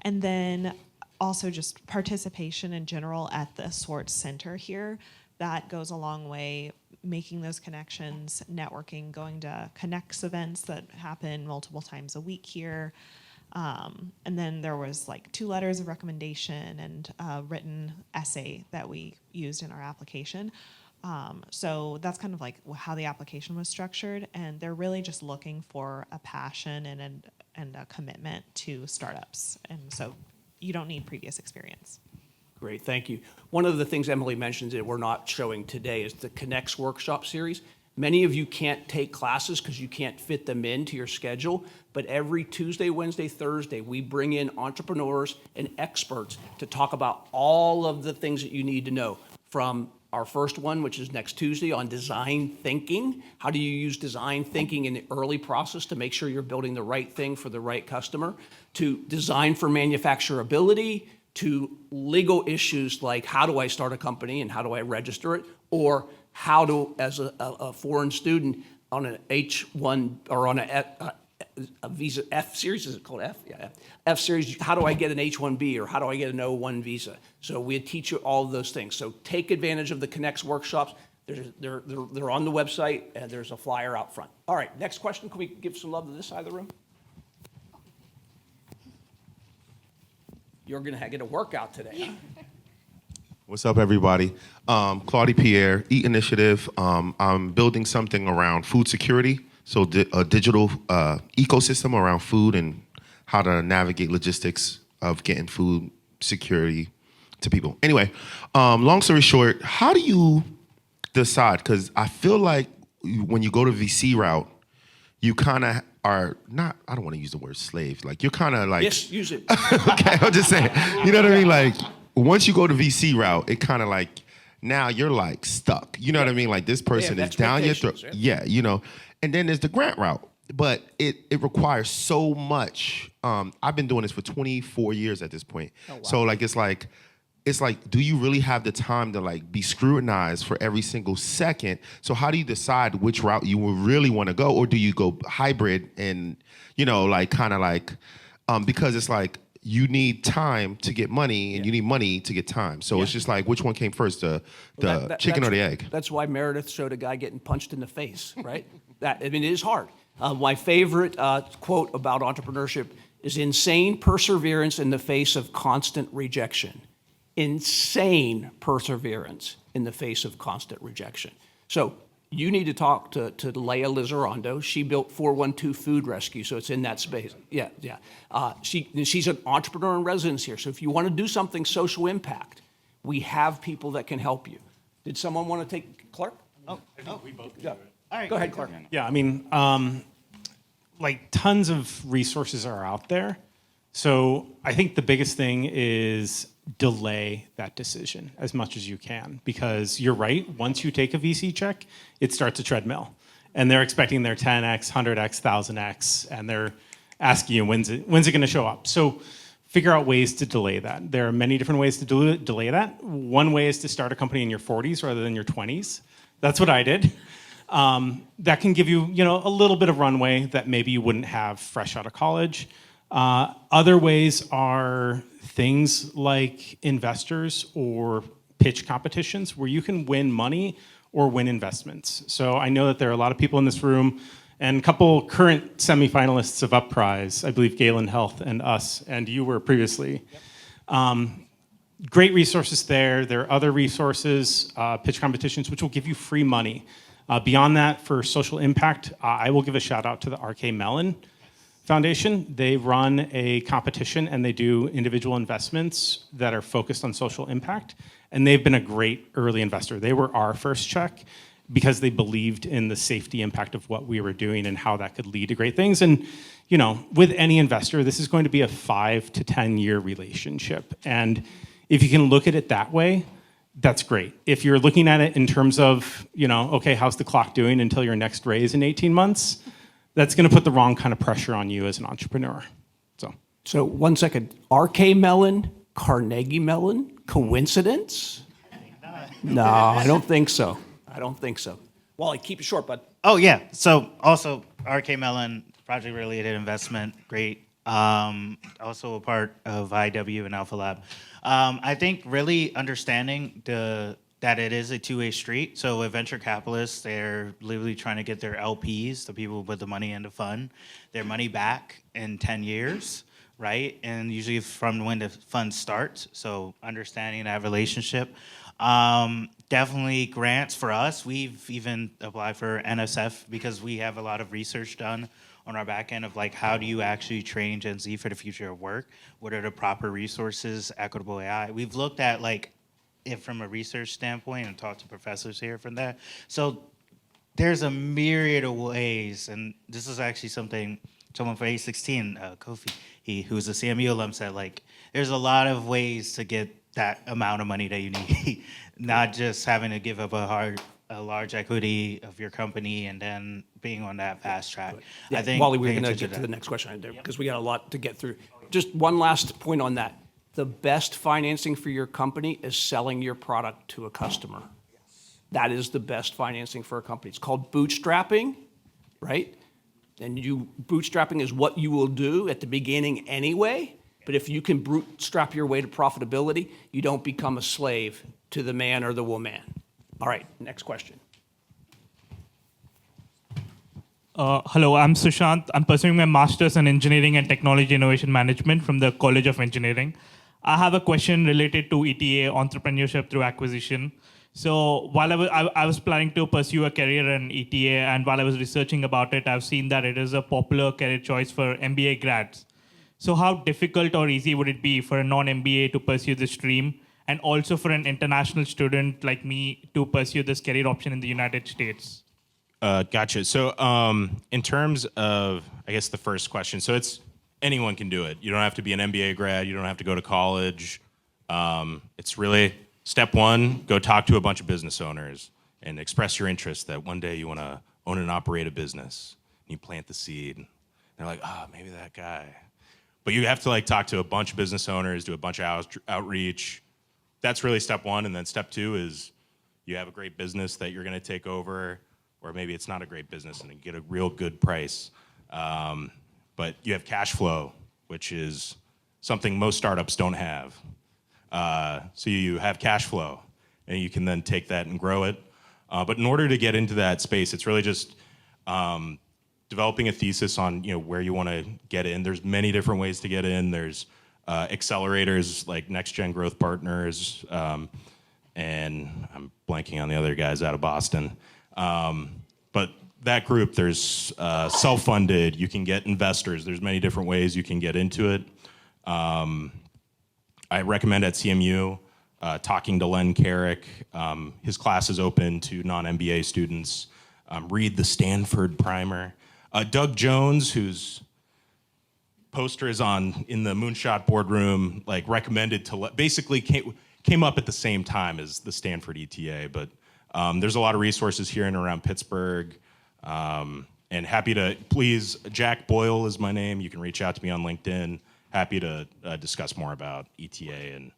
And then also just participation in general at the Swartz Center here. That goes a long way, making those connections, networking, going to Connects events that happen multiple times a week here. And then there was like 2 letters of recommendation and a written essay that we used in our application. So that's kind of like how the application was structured. And they're really just looking for a passion and a commitment to startups. And so you don't need previous experience. Great, thank you. One of the things Emily mentioned that we're not showing today is the Connects workshop series. Many of you can't take classes because you can't fit them into your schedule, but every Tuesday, Wednesday, Thursday, we bring in entrepreneurs and experts to talk about all of the things that you need to know, from our first one, which is next Tuesday, on design thinking. How do you use design thinking in the early process to make sure you're building the right thing for the right customer, to design for manufacturability, to legal issues like how do I start a company and how do I register it, or how to, as a foreign student on an H1 or on a visa F series, is it called F? Yeah, F series, how do I get an H1B or how do I get an O1 visa? So we teach you all of those things. So take advantage of the Connects workshops. They're on the website, and there's a flyer out front. All right, next question. Can we give some love to this side of the room? You're going to get a workout today. Huh? What's up, everybody? Claudie Pierre, Eat Initiative. I'm building something around food security, so a digital ecosystem around food and how to navigate logistics of getting food security to people. Anyway, long story short, how do you decide? Because I feel like when you go to VC route, you kind of are not, I don't want to use the word slave, like you're kind of like. Yes, use it. Okay, I'm just saying, you know what I mean? Like once you go to VC route, it kind of like, now you're like stuck. You know what I mean? Like this person is down your throat. Yeah, you know. And then there's the grant route, but it requires so much. I've been doing this for 24 years at this point. Oh, wow. So like, it's like, do you really have the time to like be scrutinized for every single second? So how do you decide which route you will really want to go, or do you go hybrid and, you know, like kind of like, because it's like you need time to get money and you need money to get time. So it's just like, which one came first, the chicken or the egg? That's why Meredith showed a guy getting punched in the face, right? I mean, it is hard. My favorite quote about entrepreneurship is insane perseverance in the face of constant rejection. Insane perseverance in the face of constant rejection. So you need to talk to Leah Lizarando. She built 412 Food Rescue, so it's in that space. Yeah. She's an entrepreneur in residence here. So if you want to do something social impact, We have people that can help you. Did someone want to take Clark? We both can Yeah. do it. All right. Go ahead, Clark. Yeah, I mean, like tons of resources are out there. So I think the biggest thing is delay that decision as much as you can, because you're right. Once you take a VC check, it starts a treadmill, and they're expecting their 10x, 100x, 1000x, and they're asking you when's it going to show up. So figure out ways to delay that. There are many different ways to delay that. One way is to start a company in your 40s rather than your 20s. That's what I did. That can give you, a little bit of runway that maybe you wouldn't have fresh out of college. Other ways are things like investors or pitch competitions where you can win money or win investments. So I know that there are a lot of people in this room and a couple current semifinalists of Upprize, I believe Galen Health and us, and you were previously. Great resources there. There are other resources, pitch competitions, which will give you free money. Beyond that, for social impact, I will give a shout out to the RK Mellon Foundation. They run a competition and they do individual investments that are focused on social impact. And they've been a great early investor. They were our first check because they believed in the safety impact of what we were doing and how that could lead to great things. And, with any investor, this is going to be a 5 to 10 year relationship. And if you can look at it that way, that's great. If you're looking at it in terms of, okay, how's the clock doing until your next raise in 18 months? That's going to put the wrong kind of pressure on you as an entrepreneur. So 1 second, RK Mellon, Carnegie Mellon, coincidence? No, I don't think so. Wally, keep it short, bud. Oh, yeah. So also RK Mellon, project-related investment, great. Also a part of IW and Alpha Lab. I think really understanding that it is a two-way street. So with venture capitalists, they're literally trying to get their LPs, the people with the money in the fund, their money back in 10 years, right? And usually from when the fund starts. So understanding that relationship. Definitely grants for us. We've even applied for NSF because we have a lot of research done on our back end of like, how do you actually train Gen Z for the future of work? What are the proper resources, equitable AI? We've looked at like it from a research standpoint and talked to professors here from that. So there's a myriad of ways, and this is actually something someone from A16, Kofi, who's a CMU alum, said like, there's a lot of ways to get that amount of money that you need, not just having to give up a large equity of your company and then being on that fast track. Yeah, I think Wally, we're paying going to attention get to the next question because we got a lot to get through. Just one last point on that. The best financing for your company is selling your product to a customer. That is the best financing for a company. It's called bootstrapping, right? And bootstrapping is what you will do at the beginning anyway. But if you can bootstrap your way to profitability, you don't become a slave to the man or the woman. All right, next question. Hello, I'm Sushant. I'm pursuing my master's in Engineering and Technology Innovation Management from the College of Engineering. I have a question related to ETA, entrepreneurship through acquisition. So while I was planning to pursue a career in ETA, and while I was researching about it, I've seen that it is a popular career choice for MBA grads. So how difficult or easy would it be for a non-MBA to pursue this stream, and also for an international student like me to pursue this career option in the United States? Gotcha. So in terms of, I guess, the first question, so it's anyone can do it. You don't have to be an MBA grad. You don't have to go to college. It's really step one, go talk to a bunch of business owners and express your interest that one day you want to own and operate a business. And you plant the seed. And they're like, maybe that guy. But you have to like talk to a bunch of business owners, do a bunch of outreach. That's really step one. And then step two is you have a great business that you're going to take over, or maybe it's not a great business and you get a real good price. But you have cash flow, which is something most startups don't have. So you have cash flow and you can then take that and grow it. But in order to get into that space, it's really just developing a thesis on where you want to get in. There's many different ways to get in. There's accelerators like Next Gen Growth Partners, and I'm blanking on the other guys out of Boston. But that group, there's self-funded. You can get investors. There's many different ways you can get into it. I recommend at CMU, talking to Len Carrick. His class is open to non-MBA students. Read the Stanford Primer. Doug Jones, whose poster is in the Moonshot boardroom, like recommended to basically came up at the same time as the Stanford ETA. But there's a lot of resources here and around Pittsburgh. And happy to, please, Jack Boyle is my name. You can reach out to me on LinkedIn. Happy to discuss more about ETA and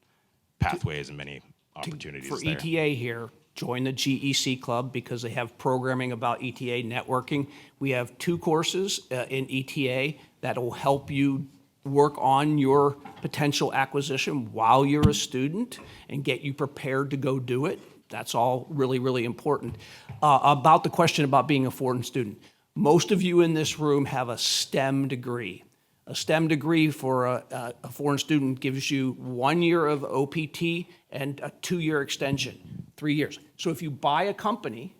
pathways and many opportunities For there. ETA here, join the GEC Club because they have programming about ETA networking. We have 2 courses in ETA that will help you work on your potential acquisition while you're a student and get you prepared to go do it. That's all really, really important. About the question about being a foreign student, most of you in this room have a STEM degree. A STEM degree for a foreign student gives you 1 year of OPT and a 2-year extension, 3 years. So if you buy a company,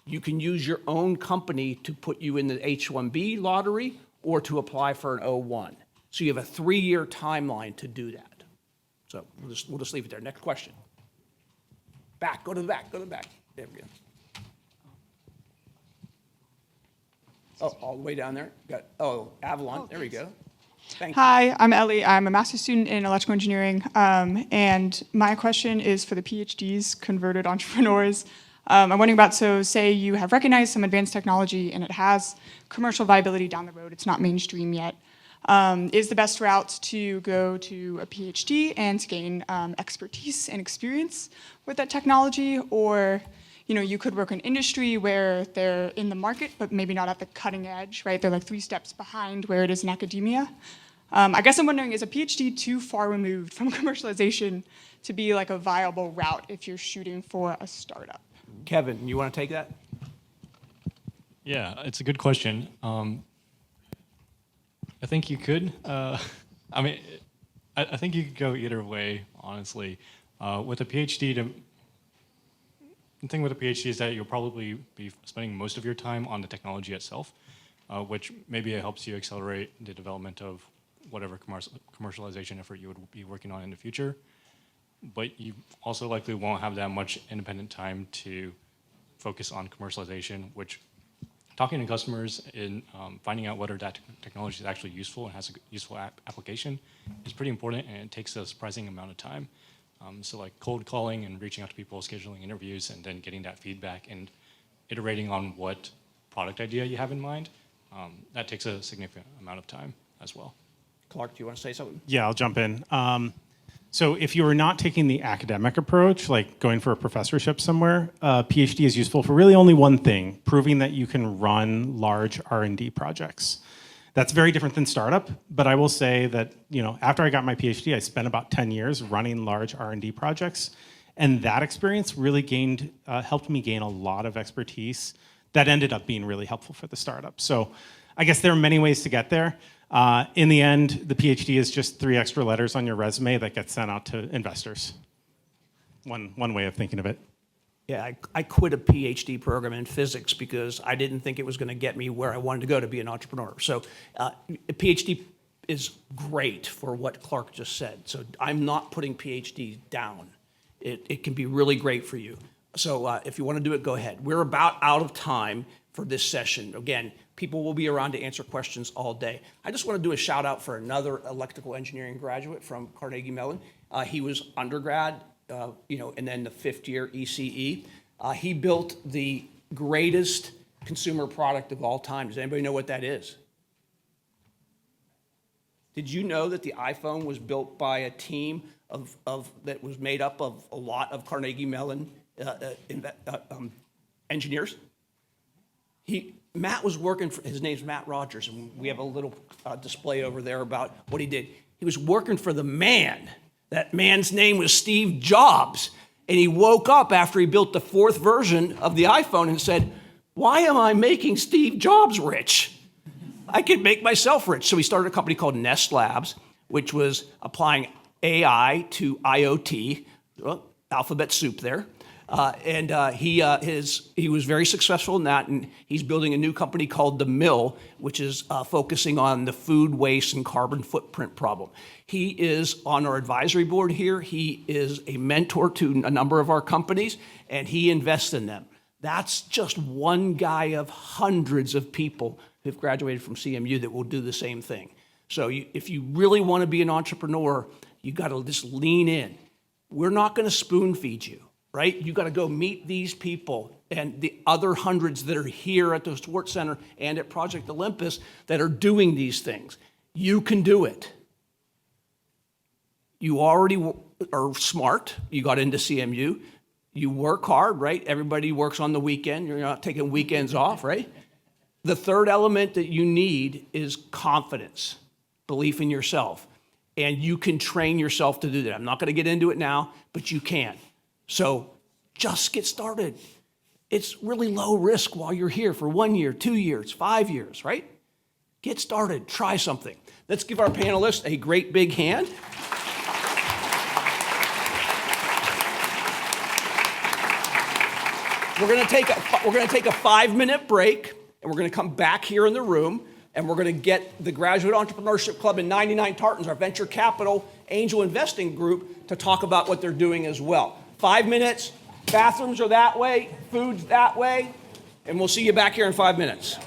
you can use your own company to put you in the H-1B lottery or to apply for an O-1. So you have a 3-year timeline to do that. So we'll just leave it there. Next question. Back, go to the back, go to the back. There we go. Oh, all the way down there? Avalon, there we go. Thank you. Hi, I'm Ellie. I'm a master's student in electrical engineering, and my question is for the PhDs, converted entrepreneurs. I'm wondering about, so say you have recognized some advanced technology and it has commercial viability down the road, it's not mainstream yet. Is the best route to go to a PhD and to gain expertise and experience with that technology, or you could work in industry where they're in the market, but maybe not at the cutting edge, right? They're like 3 steps behind where it is in academia. I guess I'm wondering, is a PhD too far removed from commercialization to be like a viable route if you're shooting for a startup? Kevin, you want to take that? Yeah, it's a good question. I think you could. I think you could go either way, honestly. With a PhD, the thing with a PhD is that you'll probably be spending most of your time on the technology itself, which maybe it helps you accelerate the development of whatever commercialization effort you would be working on in the future. But you also likely won't have that much independent time to focus on commercialization, which talking to customers and finding out whether that technology is actually useful and has a useful application is pretty important, and it takes a surprising amount of time. So like cold calling and reaching out to people, scheduling interviews, and then getting that feedback and iterating on what product idea you have in mind, that takes a significant amount of time as well. Clark, do you want to say something? Yeah, I'll jump in. So if you are not taking the academic approach, like going for a professorship somewhere, PhD is useful for really only one thing: proving that you can run large R&D projects. That's very different than startup, but I will say that after I got my PhD, I spent about 10 years running large R&D projects, and that experience really helped me gain a lot of expertise that ended up being really helpful for the startup. So I guess there are many ways to get there. In the end, the PhD is just 3 extra letters on your resume that get sent out to investors. One way of thinking of it. Yeah, I quit a PhD program in physics because I didn't think it was going to get me where I wanted to go to be an entrepreneur. So a PhD is great for what Clark just said. So I'm not putting PhD down. It can be really great for you. So if you want to do it, go ahead. We're about out of time for this session. Again, people will be around to answer questions all day. I just want to do a shout out for another electrical engineering graduate from Carnegie Mellon. He was undergrad, and then the 5th year ECE. He built the greatest consumer product of all time. Does anybody know what that is? Did you know that the iPhone was built by a team that was made up of a lot of Carnegie Mellon engineers? Matt was working for, his name's Matt Rogers, and we have a little display over there about what he did. He was working for the man. That man's name was Steve Jobs. And he woke up after he built the 4th version of the iPhone and said, why am I making Steve Jobs rich? I could make myself rich. So he started a company called Nest Labs, which was applying AI to IoT, well, alphabet soup there. He was very successful in that, and he's building a new company called The Mill, which is focusing on the food waste and carbon footprint problem. He is on our advisory board here. He is a mentor to a number of our companies, and he invests in them. That's just one guy of hundreds of people who've graduated from CMU that will do the same thing. So if you really want to be an entrepreneur, you got to just lean in. We're not going to spoon feed you, right? You got to go meet these people and the other hundreds that are here at the Swartz Center and at Project Olympus that are doing these things. You can do it. You already are smart. You got into CMU. You work hard, right? Everybody works on the weekend. You're not taking weekends off, right? The third element that you need is confidence, belief in yourself. And you can train yourself to do that. I'm not going to get into it now, but you can. So just get started. It's really low risk while you're here for 1 year, 2 years, 5 years, right? Get started. Try something. Let's give our panelists a great big hand. We're going to take a 5-minute break, and we're going to come back here in the room, and we're going to get the Graduate Entrepreneurship Club and 99 Tartans, our venture capital angel investing group, to talk about what they're doing as well. 5 minutes. Bathrooms are that way, food's that way, and we'll see you back here in 5 minutes.